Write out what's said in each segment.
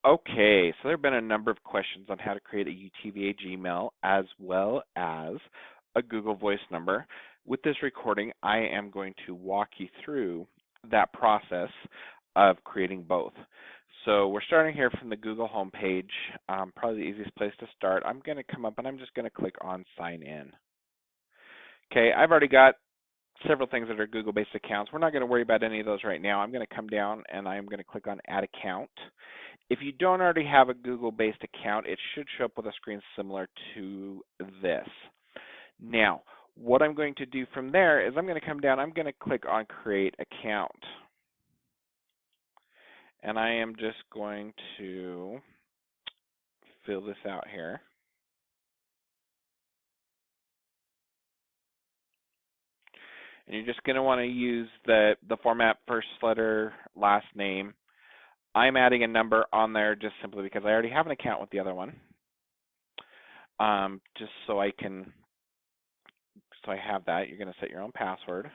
Okay, so there have been a number of questions on how to create a UTVA Gmail as well as a Google Voice number. With this recording, I am going to walk you through that process of creating both. So we're starting here from the Google homepage, probably the easiest place to start. I'm going to come up and I'm just going to click on Sign In. Okay, I've already got several things that are Google-based accounts. We're not going to worry about any of those right now. I'm going to come down and I'm going to click on Add Account. If you don't already have a Google-based account, it should show up with a screen similar to this. Now, what I'm going to do from there is I'm going to come down, I'm going to click on Create Account. And I am just going to fill this out here. And you're just going to want to use the format first letter, last name. I'm adding a number on there just simply because I already have an account with the other one. Just so I have that. You're going to set your own password.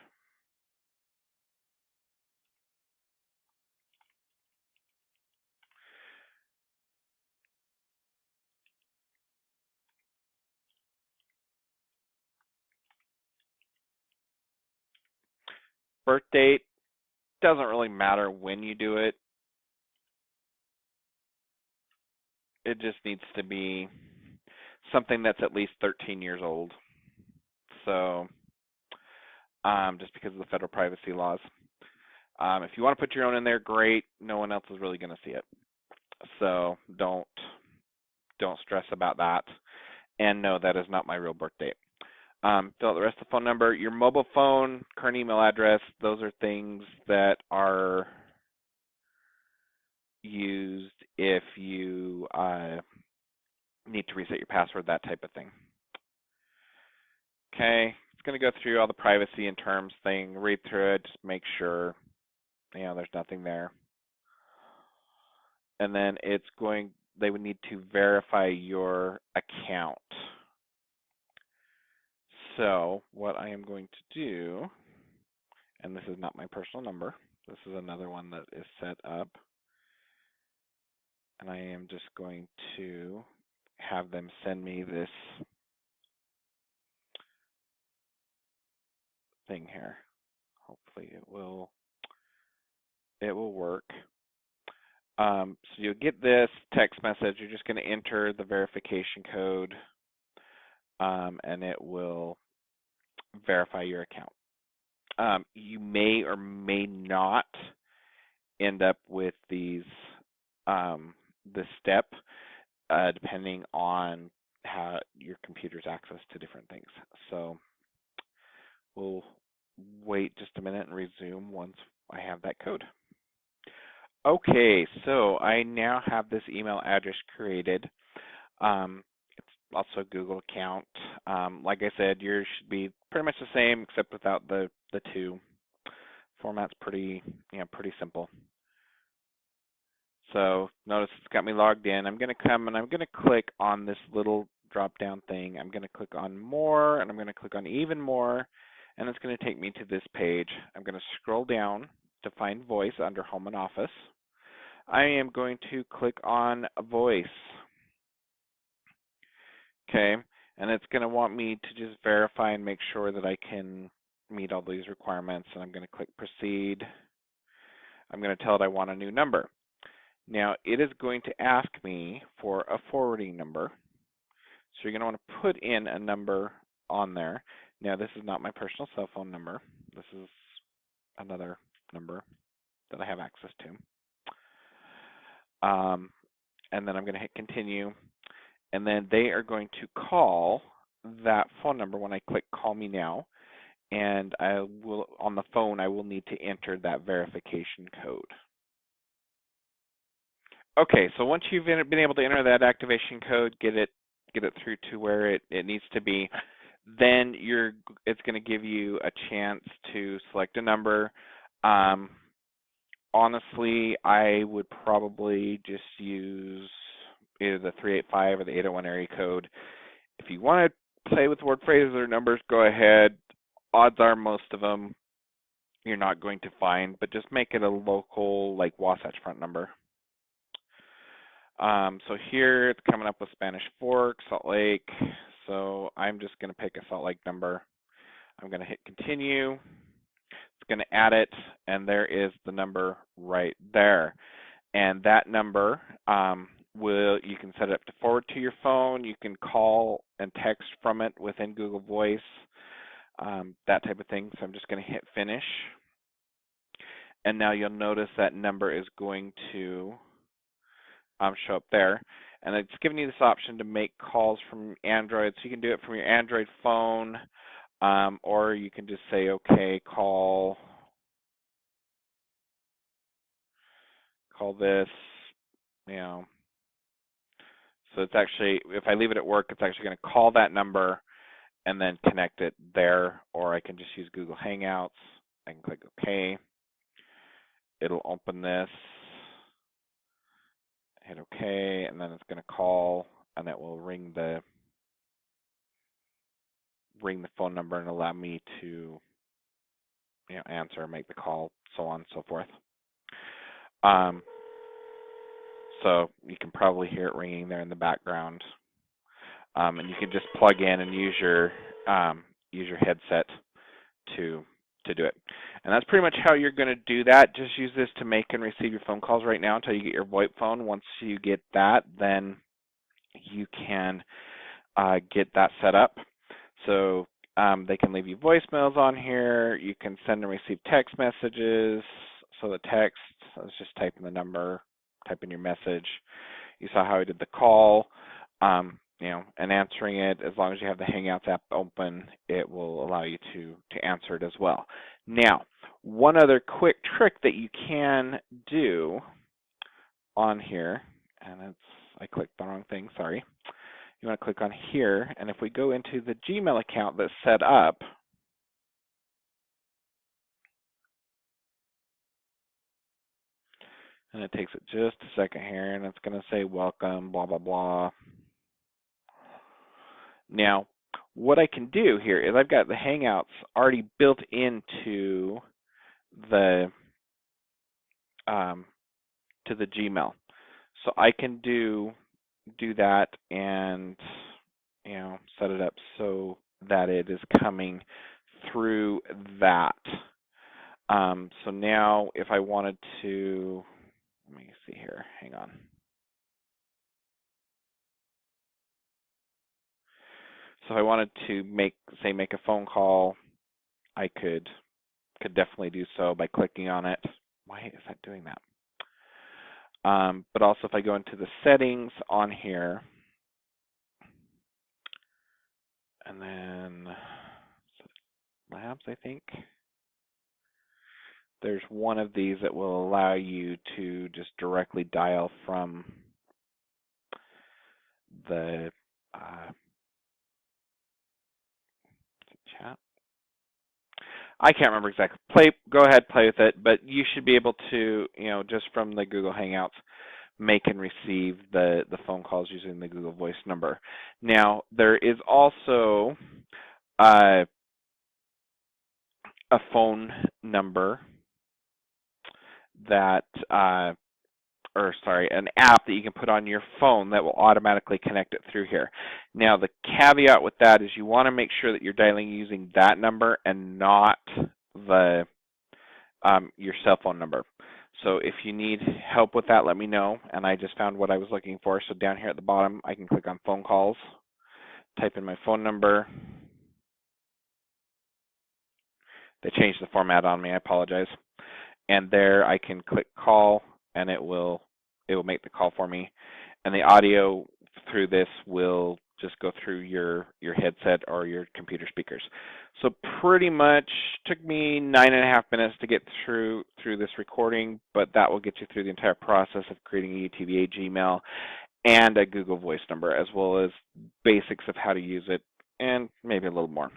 Birth date, doesn't really matter when you do it. It just needs to be something that's at least 13 years old. So, just because of the federal privacy laws. If you want to put your own in there, great. No one else is really going to see it. So don't stress about that. And no, that is not my real birth date. Fill out the rest of the phone number, your mobile phone, current email address. Those are things that are used if you need to reset your password, that type of thing. Okay, it's going to go through all the privacy and terms thing, read through it, just make sure, there's nothing there. And then they would need to verify your account. So what I am going to do, and this is not my personal number, this is another one that is set up. And I am just going to have them send me this thing here. Hopefully it will work. So you'll get this text message. You're just going to enter the verification code, and it will verify your account. You may or may not end up with this step, depending on how your computer's access to different things. So we'll wait just a minute and resume once I have that code. Okay, so I now have this email address created. It's also a Google account. Like I said, yours should be pretty much the same except without the two. Format's pretty simple. So notice it's got me logged in. I'm going to come and I'm going to click on this little drop-down thing. I'm going to click on more, and I'm going to click on even more, and it's going to take me to this page. I'm going to scroll down to find voice under home and office. I am going to click on voice. Okay, and it's going to want me to just verify and make sure that I can meet all these requirements, and I'm going to click proceed. I'm going to tell it I want a new number. Now, it is going to ask me for a forwarding number. So you're going to want to put in a number on there. Now, this is not my personal cell phone number. This is another number that I have access to. And then I'm going to hit continue. And then they are going to call that phone number when I click call me now. And I will, on the phone, I will need to enter that verification code. Okay, so once you've been able to enter that activation code, get it through to where it needs to be, then it's going to give you a chance to select a number. Honestly, I would probably just use either the 385 or the 801 area code. If you want to play with word phrases or numbers, go ahead. Odds are most of them you're not going to find, but just make it a local, like Wasatch Front number. So here it's coming up with Spanish Fork, Salt Lake. So I'm just going to pick a Salt Lake number. I'm going to hit continue. It's going to add it, and there is the number right there. And that number you can set it up to forward to your phone. You can call and text from it within Google Voice, that type of thing. So I'm just going to hit finish. And now you'll notice that number is going to show up there. And it's giving you this option to make calls from Android. So you can do it from your Android phone, or you can just say, okay, call this, you know. So it's actually, if I leave it at work, it's actually going to call that number and then connect it there, or I can just use Google Hangouts. I can click OK. It'll open this, hit OK, and then it's going to call, and it will ring the phone number and allow me to, you know, answer, make the call, so on and so forth. So you can probably hear it ringing there in the background, and you can just plug in and use your headset to do it. And that's pretty much how you're going to do that. Just use this to make and receive your phone calls right now until you get your VoIP phone. Once you get that, then you can get that set up. So they can leave you voicemails on here. You can send and receive text messages. So the text, let's just type in the number, type in your message. You saw how I did the call, you know, and answering it. As long as you have the Hangouts app open, it will allow you to answer it as well. Now, one other quick trick that you can do on here, and I clicked the wrong thing, sorry. You want to click on here, and if we go into the Gmail account that's set up, and it takes it just a second here, and it's going to say welcome, blah, blah, blah. Now, what I can do here is I've got the Hangouts already built into the Gmail, so I can do that and, you know, set it up so that it is coming through that. So now, if I wanted to, let me see here. Hang on. So if I wanted to make a phone call, I could definitely do so by clicking on it. Why is that doing that? But also if I go into the settings on here, and then labs, I think, there's one of these that will allow you to just directly dial from the chat. I can't remember exactly. Go ahead, play with it, but you should be able to, you know, just from the Google Hangouts, make and receive the phone calls using the Google Voice number. Now, there is also a phone number that, an app that you can put on your phone that will automatically connect it through here. Now, the caveat with that is you want to make sure that you're dialing using that number and not the your cell phone number. So if you need help with that, let me know. And I just found what I was looking for. So down here at the bottom, I can click on phone calls, type in my phone number. They changed the format on me, I apologize. And there I can click call, and it will make the call for me. And the audio through this will just go through your headset or your computer speakers. So pretty much took me 9.5 minutes to get through this recording, but that will get you through the entire process of creating a UTVA Gmail and a Google Voice number, as well as basics of how to use it and maybe a little more.